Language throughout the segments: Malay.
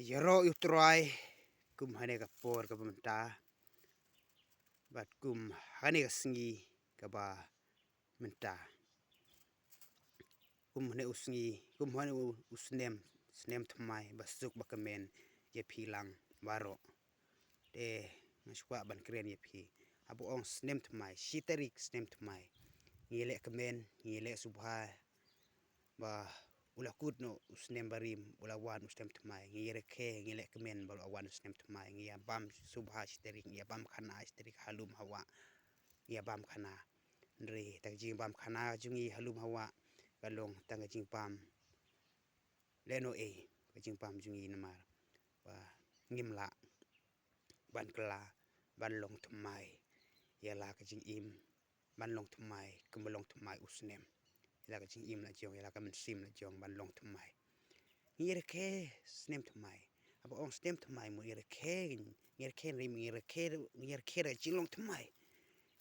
Yero utrai kum hane ka por ka menta bat kum hane ka sngi ka ba menta kum hane usngi kum hane snem thmai basuk bakamen ye philang waro de ngaswa ban kren ye phi abu ong snem thmai shiterik snem thmai ngile kamen ngile subha ba ula kudno usnem barim ula wan usnem thmai ngire khe ngile kemen bal wan usnem thmai ngia bam subha shiterik ngia bam khana shiterik halum hawa ngia bam khana ndre tak jing bam khana jungi halum hawa kalong tang jing pam leno e jing pam jungi namar ba ngimla ban kla ban long thmai yala ka jing im ban long thmai kumlong thmai usnem la ka jing im la jong la ka men sim la jong ban long thmai ngire khe snem thmai abo ong snem thmai mo ngire khe rim ngire khe ra jing long thmai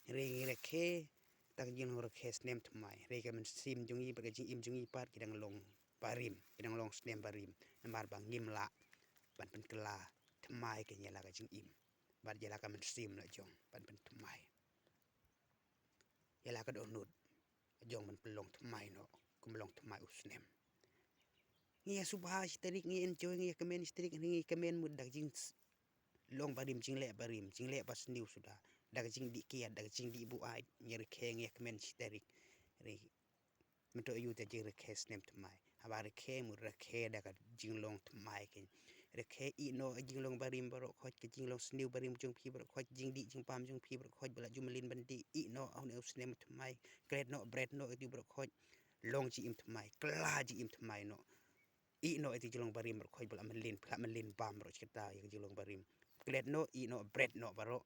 ngire khe tak jing long khe snem thmai re ka men sim jungi ba ka jing im jungi pat kidang long barim kidang long snem barim namar bang ngimla ban pen kla thmai ke nyala ka jing im bat yala ka men sim la jong ban pen thmai yala ka do nut jong man pelong thmai no kum long thmai usnem ngia subha shiterik ngi enjoy ngi kemen shiterik ngi kemen mud dak jing long barim jing le pas niu sudah dak jing di kia dak jing di bu ai ngir khe ngi kemen shiterik re mento yu te jing khe snem thmai abar khe mud ra khe dak jing long thmai ke re khe I no jing long barim baro khoj ke jing long sniu barim jung phi baro khoj jing di jing pam jung phi baro khoj bala jumelin bandi I no au ne snem thmai kret no bread no ti baro khoj long ji im thmai kla ji im thmai no I no ti jilong barim baro khoj bala melin bam baro chita ye jilong barim klet no I no bread no baro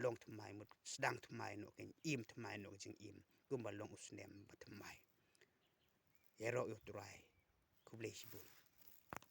long thmai mut sedang thmai no ken im thmai no jing im kum ba long usnem ba thmai yero utrai kuble shibun